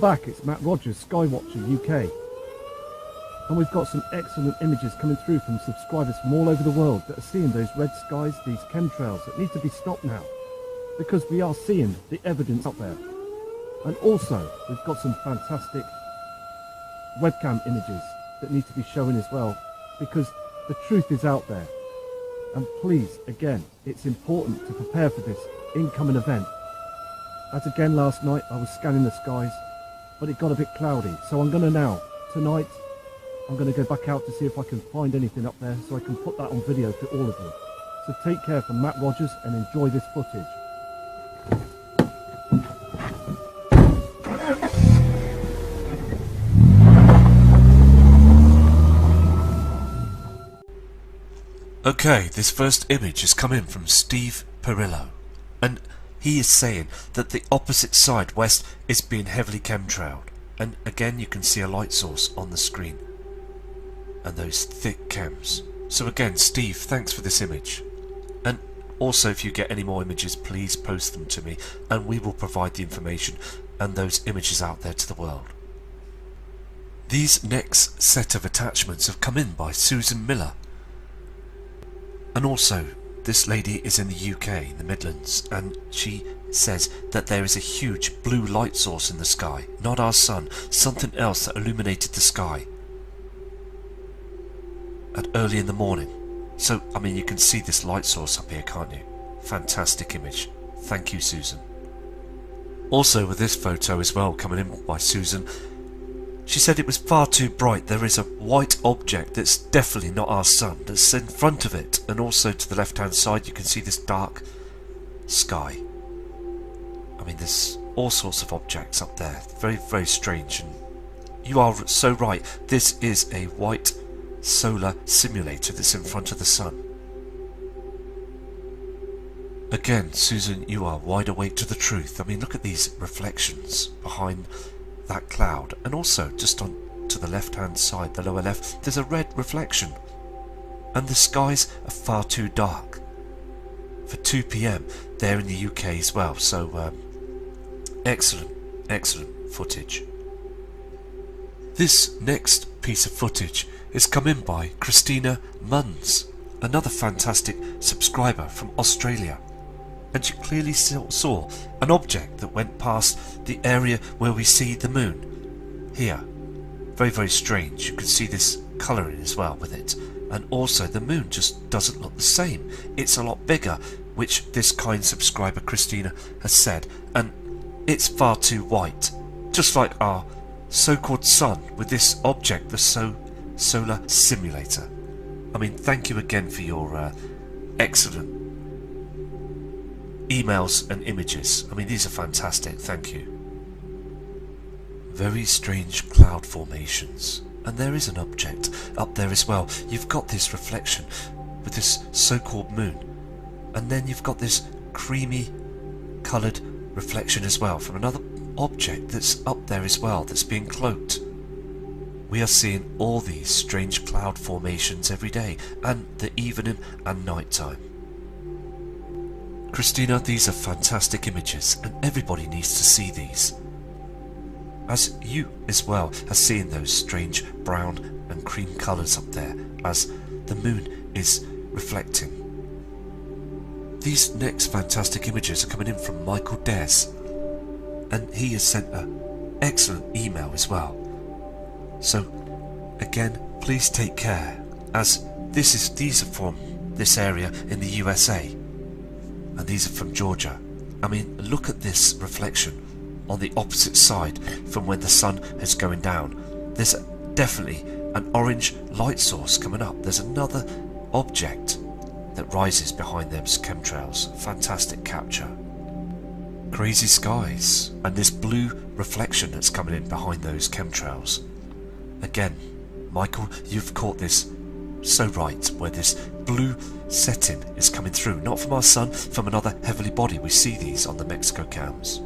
back, it's Matt Rogers, Skywatcher UK. And we've got some excellent images coming through from subscribers from all over the world that are seeing those red skies, these chemtrails that need to be stopped now. Because we are seeing the evidence out there. And also, we've got some fantastic webcam images that need to be shown as well. Because the truth is out there. And please, again, it's important to prepare for this incoming event. As again last night, I was scanning the skies, but it got a bit cloudy. So I'm going to now, tonight, I'm going to go back out to see if I can find anything up there so I can put that on video for all of you. So take care from Matt Rogers and enjoy this footage. Okay, this first image has come in from Steve Perillo, and he is saying that the opposite side, west, is being heavily chemtrailed. And again you can see a light source on the screen and those thick chems. So again, Steve, thanks for this image. And also, if you get any more images, please post them to me and we will provide the information and those images out there to the world. These next set of attachments have come in by Susan Miller. And also, this lady is in the UK, in the Midlands, and she says that there is a huge blue light source in the sky. Not our sun, something else that illuminated the sky at early in the morning. So, I mean, you can see this light source up here, can't you? Fantastic image. Thank you, Susan. Also with this photo as well, coming in by Susan, she said it was far too bright. There is a white object that's definitely not our sun that's in front of it, and also to the left hand side you can see this dark sky. I mean, there's all sorts of objects up there, very, very strange. And you are so right, this is a white solar simulator that's in front of the sun. Again, Susan, you are wide awake to the truth. I mean, look at these reflections behind that cloud, and also just on to the left hand side, the lower left, there's a red reflection, and the skies are far too dark for 2 PM there in the UK as well. So excellent footage. This next piece of footage is come in by Christina Munns, another fantastic subscriber from Australia. And she clearly saw an object that went past the area where we see the moon. Here. Very, very strange. You can see this colouring as well with it. And also the moon just doesn't look the same. It's a lot bigger, which this kind subscriber Christina has said. And it's far too white. Just like our so-called sun with this object, the solar simulator. I mean, thank you again for your excellent emails and images. I mean, these are fantastic, thank you. Very strange cloud formations, and there is an object up there as well. You've got this reflection with this so-called moon, and then you've got this creamy coloured reflection as well from another object that's up there as well, that's being cloaked. We are seeing all these strange cloud formations every day, and the evening and night time. Christina, these are fantastic images, and everybody needs to see these. As you as well are seeing those strange brown and cream colours up there as the moon is reflecting. These next fantastic images are coming in from Michael Des, and he has sent an excellent email as well. So again, please take care, as these are from this area in the USA. And these are from Georgia. I mean, look at this reflection on the opposite side from when the sun is going down. There's definitely an orange light source coming up. There's another object that rises behind those chemtrails. Fantastic capture. Crazy skies, and this blue reflection that's coming in behind those chemtrails. Again, Michael, you've caught this so right, where this blue setting is coming through, not from our sun, from another heavenly body. We see these on the Mexico cams.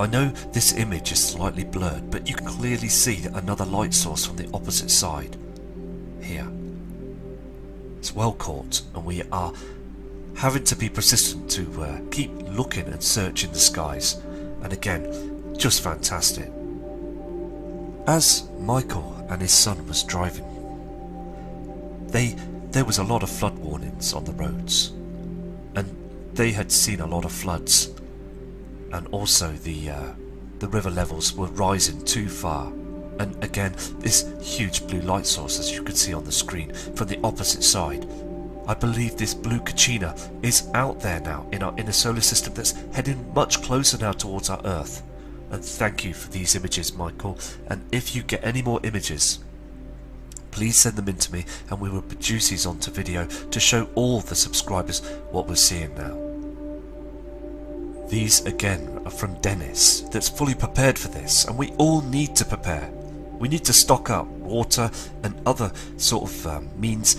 I know this image is slightly blurred, but you can clearly see another light source from the opposite side here. It's well caught, and we are having to be persistent to keep looking and searching the skies. And again, just fantastic. As Michael and his son was driving, there was a lot of flood warnings on the roads, and they had seen a lot of floods, and also the river levels were rising too far. And again, this huge blue light source, as you can see on the screen, from the opposite side. I believe this blue Kachina is out there now in our inner solar system, that's heading much closer now towards our Earth. And thank you for these images, Michael. And if you get any more images, please send them in to me, and we will produce these onto video to show all the subscribers what we're seeing now. These again are from Dennis, that's fully prepared for this, and we all need to prepare. We need to stock up water and other sort of means,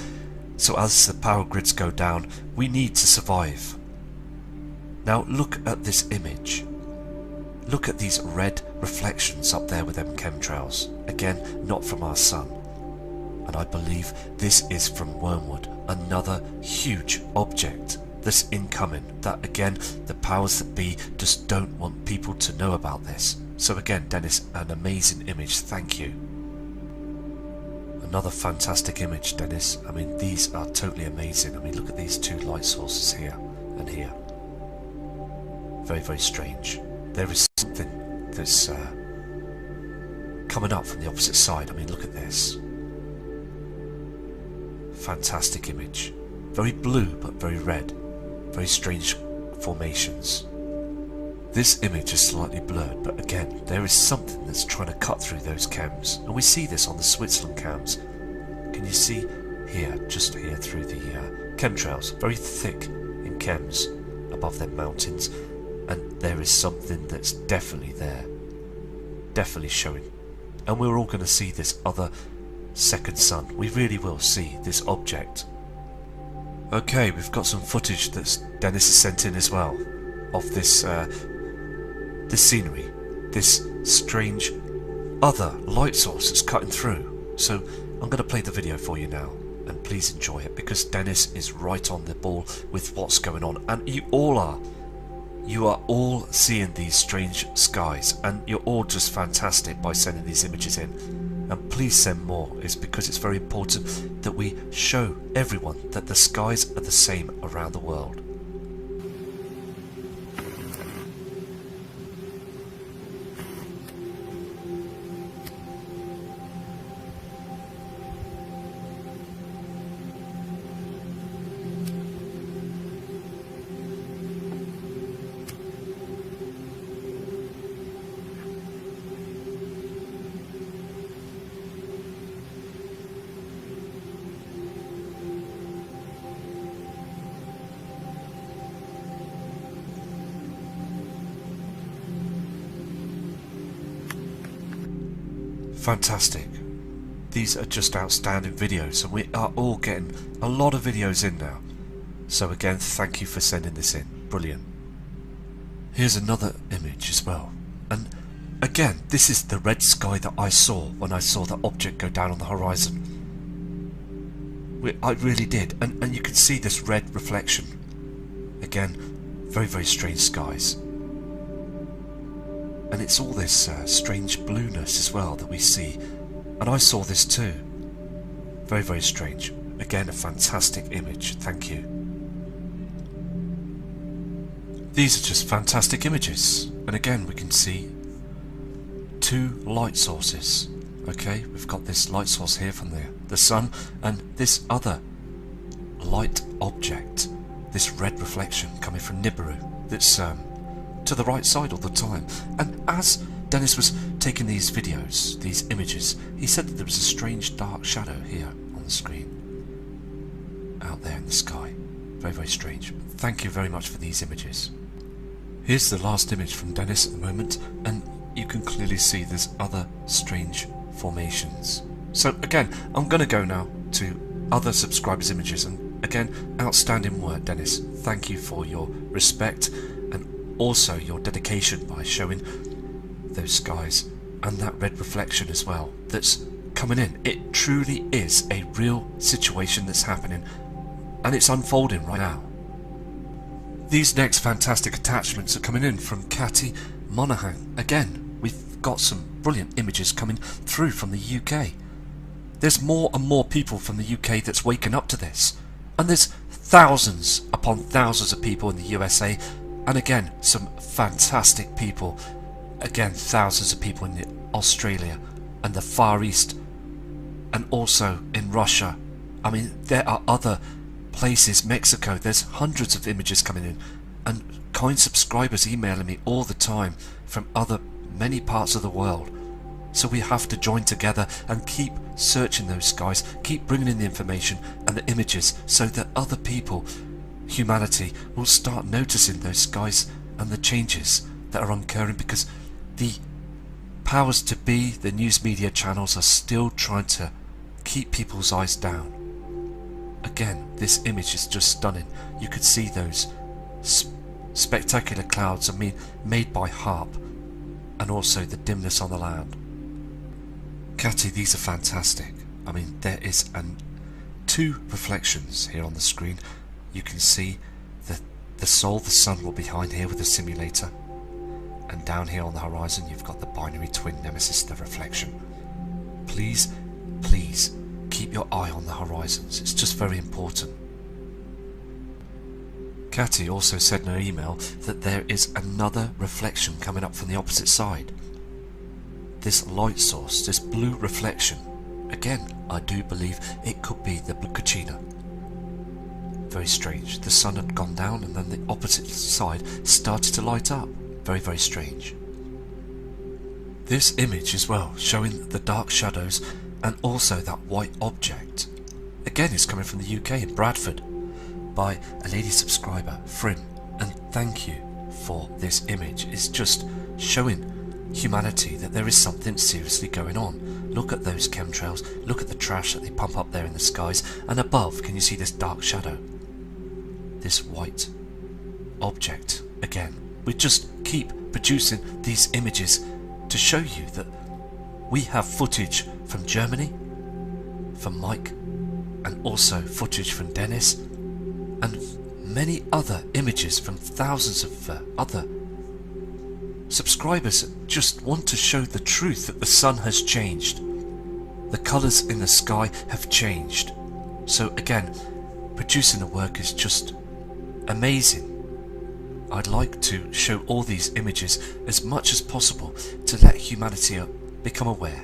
so as the power grids go down, we need to survive. Now look at this image. Look at these red reflections up there with them chemtrails. Again, not from our sun. And I believe this is from Wormwood, another huge object that's incoming, that again, the powers that be just don't want people to know about this. So again, Dennis, an amazing image, thank you. Another fantastic image, Dennis. I mean, these are totally amazing. I mean, look at these two light sources here and here. Very, very strange. There is something that's coming up from the opposite side. I mean, look at this. Fantastic image. Very blue, but very red. Very strange formations. This image is slightly blurred, but again, there is something that's trying to cut through those chems, and we see this on the Switzerland cams. Can you see here, just here through the chemtrails, very thick in chems above them mountains, and there is something that's definitely there, definitely showing. And we're all going to see this other second sun. We really will see this object. Okay, we've got some footage that Dennis has sent in as well of this this scenery, this strange other light source that's cutting through. So I'm going to play the video for you now, and please enjoy it, because Dennis is right on the ball with what's going on, and you all are. You are all seeing these strange skies, and you're all just fantastic by sending these images in. And please send more, is because it's very important that we show everyone that the skies are the same around the world. Fantastic. These are just outstanding videos, and we are all getting a lot of videos in now. So again, thank you for sending this in. Brilliant. Here's another image as well. And again, this is the red sky that I saw when I saw the object go down on the horizon. I really did. And you can see this red reflection. Again, very, very strange skies. And it's all this strange blueness as well that we see. And I saw this too. Very, very strange. Again, a fantastic image. Thank you. These are just fantastic images. And again, we can see two light sources. Okay, we've got this light source here from the sun, and this other light object, this red reflection coming from Nirubi, that's to the right side all the time. And as Dennis was taking these videos, these images, he said that there was a strange dark shadow here on the screen, out there in the sky. Very, very strange. Thank you very much for these images. Here's the last image from Dennis at the moment, and you can clearly see there's other strange formations. So again, I'm going to go now to other subscribers' images, and again, outstanding work, Dennis. Thank you for your respect and also your dedication by showing those skies and that red reflection as well that's coming in. It truly is a real situation that's happening, and it's unfolding right now. These next fantastic attachments are coming in from Catty Monaghan. Again, got some brilliant images coming through from the UK. There's more and more people from the UK that's waking up to this. And there's thousands upon thousands of people in the USA. And again, some fantastic people. Again, thousands of people in Australia and the Far East. And also in Russia. I mean, there are other places, Mexico, there's hundreds of images coming in. And kind subscribers emailing me all the time from many parts of the world. So we have to join together and keep searching those skies, keep bringing in the information and the images so that other people, humanity, will start noticing those skies and the changes that are occurring, because the powers to be, the news media channels, are still trying to keep people's eyes down. Again, this image is just stunning. You could see those spectacular clouds, I mean, made by HARP, and also the dimness on the land. Catty, these are fantastic. I mean, there is two reflections here on the screen. You can see the Sol, the sun, will be behind here with the simulator, and down here on the horizon you've got the binary twin nemesis, the reflection. Please, please keep your eye on the horizons. It's just very important. Catty also said in her email that there is another reflection coming up from the opposite side. This light source, this blue reflection, again, I do believe it could be the Blue Kachina. Very strange. The sun had gone down and then the opposite side started to light up. Very, very strange. This image as well, showing the dark shadows and also that white object, again is coming from the UK in Bradford by a lady subscriber, Frim, and thank you for this image. It's just showing humanity that there is something seriously going on. Look at those chemtrails, look at the trash that they pump up there in the skies, and above, can you see this dark shadow? This white object. Again, we just keep producing these images to show you that we have footage from Germany, from Mike, and also footage from Dennis, and many other images from thousands of other subscribers that just want to show the truth that the sun has changed. The colours in the sky have changed. So again, producing the work is just amazing. I'd like to show all these images as much as possible to let humanity become aware.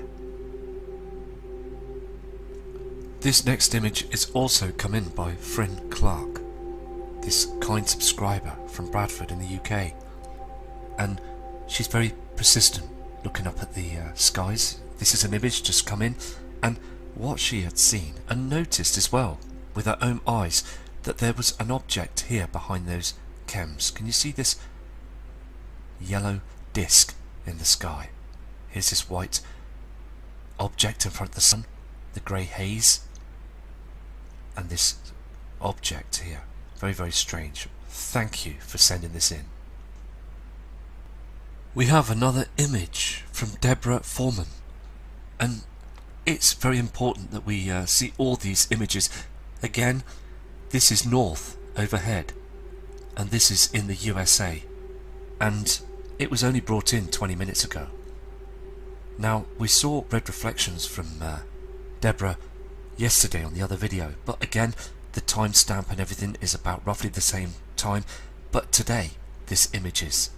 This next image is also come in by Fryn Clark, this kind subscriber from Bradford in the UK, and she's very persistent looking up at the skies. This is an image just come in, and what she had seen and noticed as well with her own eyes, that there was an object here behind those chems. Can you see this yellow disc in the sky? Here's this white object in front of the sun, the grey haze, and this object here. Very, very strange. Thank you for sending this in. We have another image from Deborah Foreman, and it's very important that we see all these images. Again, this is north overhead, and this is in the USA, and it was only brought in 20 minutes ago. Now, we saw red reflections from Deborah yesterday on the other video, but again, the timestamp and everything is about roughly the same time. But today, this image is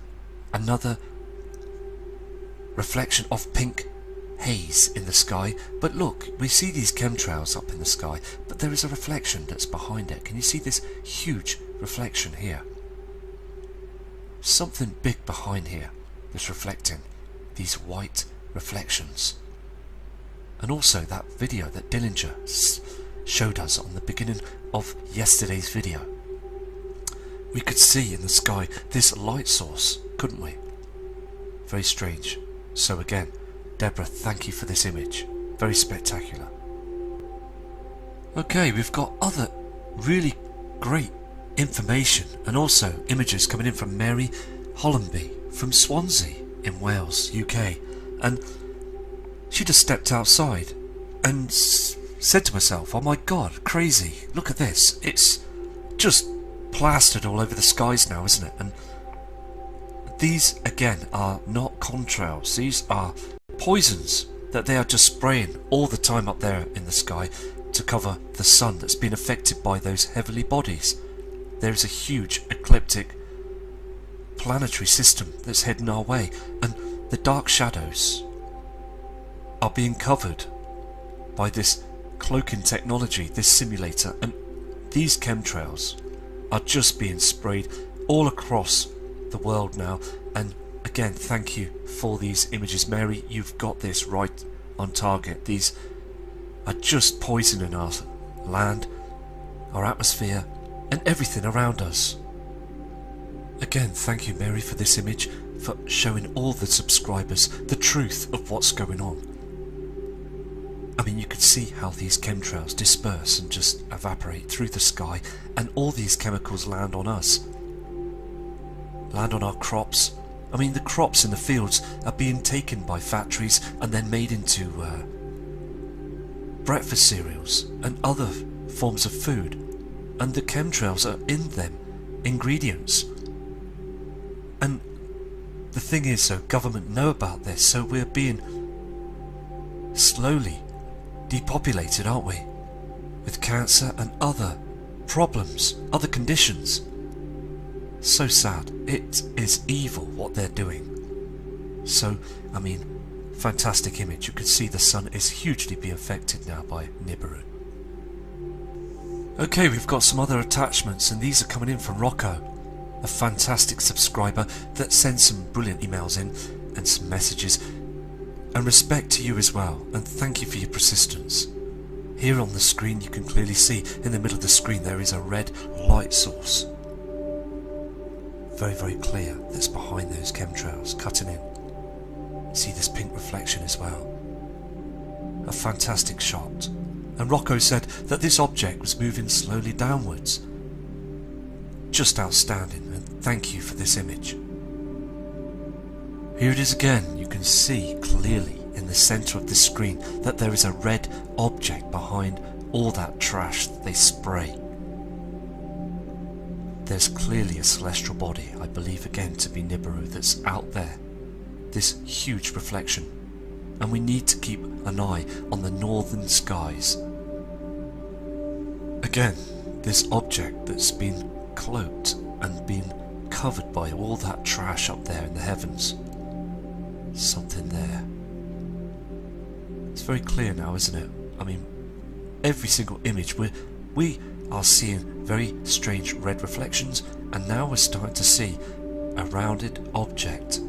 another reflection of pink haze in the sky. But look, we see these chemtrails up in the sky, but there is a reflection that's behind it. Can you see this huge reflection here? Something big behind here that's reflecting these white reflections. And also that video that Dillinger showed us on the beginning of yesterday's video. We could see in the sky this light source, couldn't we? Very strange. So again, Deborah, thank you for this image. Very spectacular. Okay, we've got other really great information and also images coming in from Mary Hollenby from Swansea in Wales, UK, and she just stepped outside and said to herself, oh my god, crazy, look at this, it's just plastered all over the skies now, isn't it? And these again are not contrails, these are poisons that they are just spraying all the time up there in the sky to cover the sun that's been affected by those heavenly bodies. There is a huge ecliptic planetary system that's heading our way, and the dark shadows are being covered by this cloaking technology, this simulator, and these chemtrails are just being sprayed all across the world now. And again, thank you for these images, Mary. You've got this right on target. These are just poisoning our land, our atmosphere, and everything around us. Again, thank you, Mary, for this image, for showing all the subscribers the truth of what's going on. I mean, you can see how these chemtrails disperse and just evaporate through the sky, and all these chemicals land on us, land on our crops. I mean, the crops in the fields are being taken by factories and then made into breakfast cereals and other forms of food, and the chemtrails are in them ingredients. And the thing is, so government know about this, so we're being slowly depopulated, aren't we, with cancer and other problems, other conditions. So sad. It is evil what they're doing. So, I mean, fantastic image. You can see the sun is hugely being affected now by Nibiru. Okay, we've got some other attachments, and these are coming in from Rocco, a fantastic subscriber that sends some brilliant emails in and some messages. And respect to you as well, and thank you for your persistence. Here on the screen you can clearly see in the middle of the screen there is a red light source. Very, very clear that's behind those chemtrails cutting in. See this pink reflection as well. A fantastic shot. And Rocco said that this object was moving slowly downwards. Just outstanding, and thank you for this image. Here it is again. You can see clearly in the centre of the screen that there is a red object behind all that trash that they spray. There's clearly a celestial body, I believe again to be Nibiru, that's out there. This huge reflection. And we need to keep an eye on the northern skies. Again, this object that's been cloaked and been covered by all that trash up there in the heavens. Something there. It's very clear now, isn't it? I mean, every single image we are seeing very strange red reflections, and now we're starting to see a rounded object,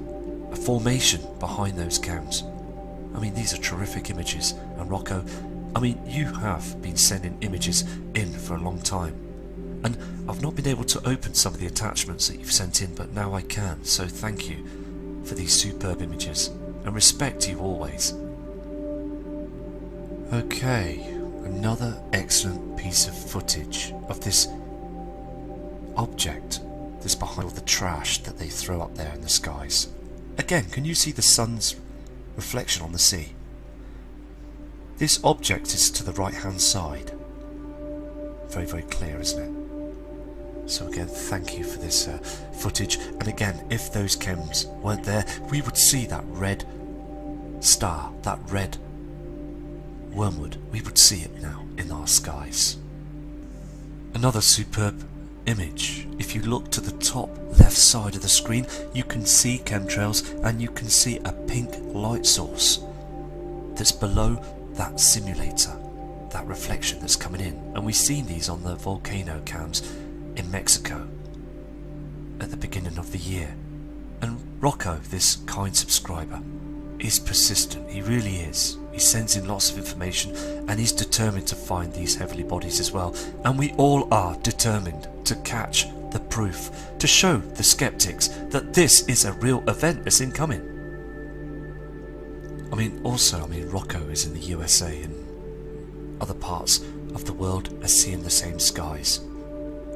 a formation behind those cams. I mean, these are terrific images, and Rocco, I mean, you have been sending images in for a long time, and I've not been able to open some of the attachments that you've sent in, but now I can, so thank you for these superb images, and respect to you always. Okay, another excellent piece of footage of this object that's behind all the trash that they throw up there in the skies. Again, can you see the sun's reflection on the sea? This object is to the right hand side. Very, very clear, isn't it? So again, thank you for this footage, and again, if those chems weren't there, we would see that red star, that red wormwood. We would see it now in our skies. Another superb image. If you look to the top left side of the screen, you can see chemtrails, and you can see a pink light source that's below that simulator, that reflection that's coming in. And we've seen these on the volcano cams in Mexico at the beginning of the year. And Rocco, this kind subscriber, is persistent. He really is. He sends in lots of information, and he's determined to find these heavenly bodies as well. And we all are determined to catch the proof, to show the skeptics that this is a real event that's incoming. I mean, also, Rocco is in the USA, and other parts of the world are seeing the same skies.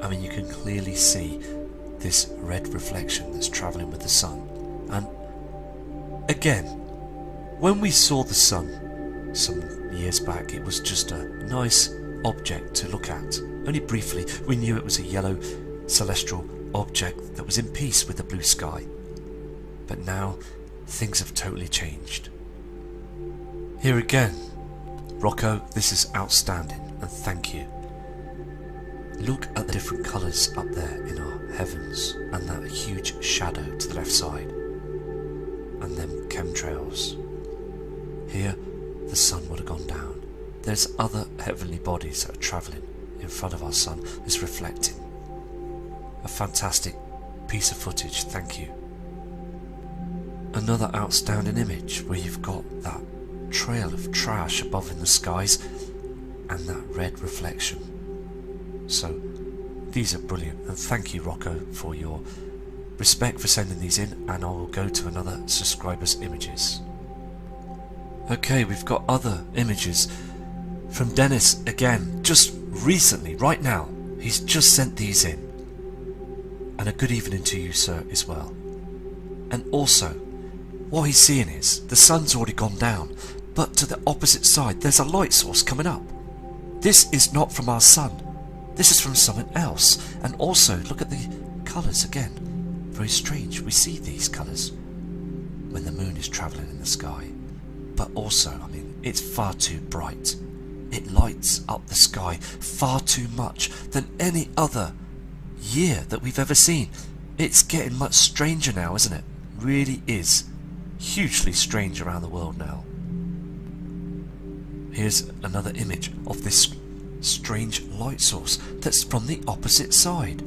I mean, you can clearly see this red reflection that's travelling with the sun. And again, when we saw the sun some years back, it was just a nice object to look at. Only briefly, we knew it was a yellow celestial object that was in peace with the blue sky. But now things have totally changed. Here again, Rocco, this is outstanding, and thank you. Look at the different colours up there in our heavens, and that huge shadow to the left side, and them chemtrails. Here the sun would have gone down. There's other heavenly bodies that are travelling in front of our sun, is reflecting. A fantastic piece of footage, thank you. Another outstanding image where you've got that trail of trash above in the skies and that red reflection. So these are brilliant, and thank you, Rocco, for your respect for sending these in, and I will go to another subscriber's images. Okay, we've got other images from Dennis again, just recently, right now. He's just sent these in. And a good evening to you, sir, as well. And also, what he's seeing is the sun's already gone down, but to the opposite side there's a light source coming up. This is not from our sun. This is from someone else. And also, look at the colours again. Very strange. We see these colours when the moon is travelling in the sky. But also, I mean, it's far too bright. It lights up the sky far too much than any other year that we've ever seen. It's getting much stranger now, isn't it? Really is. Hugely strange around the world now. Here's another image of this strange light source that's from the opposite side.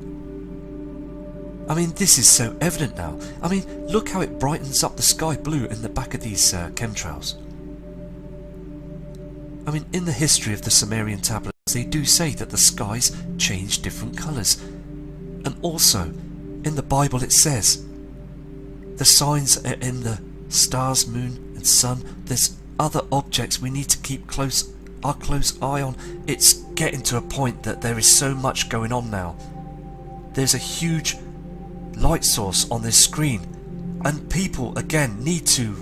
I mean, this is so evident now. I mean, look how it brightens up the sky blue in the back of these chemtrails. I mean, in the history of the Sumerian tablets, they do say that the skies change different colours. And also, in the Bible it says, the signs are in the stars, moon and sun. There's other objects we need to keep our close eye on. It's getting to a point that there is so much going on now. There's a huge light source on this screen, and people again need to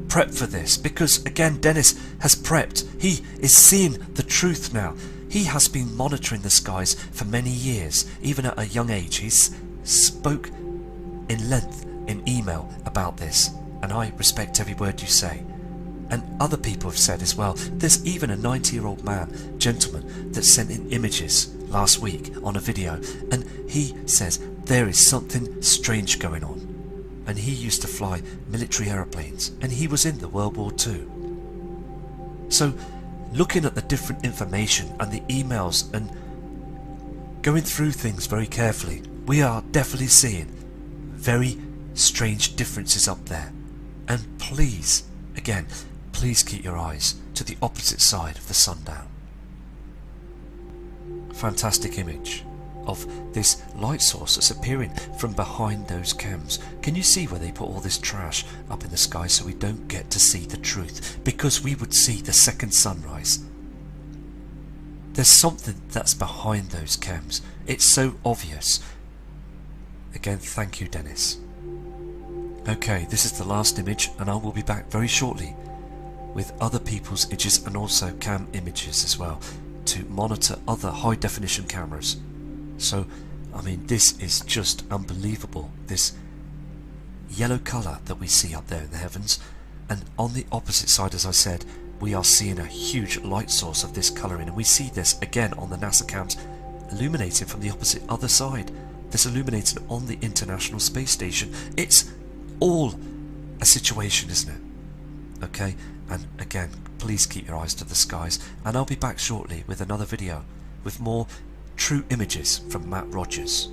prep for this, because again Dennis has prepped. He is seeing the truth now. He has been monitoring the skies for many years. Even at a young age, he's spoke in length in email about this, and I respect every word you say. And other people have said as well. There's even a 90-year-old man, gentleman, that sent in images last week on a video, and he says there is something strange going on. And he used to fly military aeroplanes, and he was in the World War II. So looking at the different information and the emails and going through things very carefully, we are definitely seeing very strange differences up there. And please, again, please keep your eyes to the opposite side of the sundown. Fantastic image of this light source that's appearing from behind those chems. Can you see where they put all this trash up in the sky so we don't get to see the truth? Because we would see the second sunrise. There's something that's behind those chems. It's so obvious. Again, thank you, Dennis. Okay, this is the last image, and I will be back very shortly with other people's images and also cam images as well, to monitor other high definition cameras. So, I mean, this is just unbelievable, this yellow colour that we see up there in the heavens. And on the opposite side, as I said, we are seeing a huge light source of this colouring, and we see this again on the NASA cams illuminating from the opposite other side. This illuminating on the International Space Station. It's all a situation, isn't it? Okay, and again, please keep your eyes to the skies, and I'll be back shortly with another video with more true images from Matt Rogers.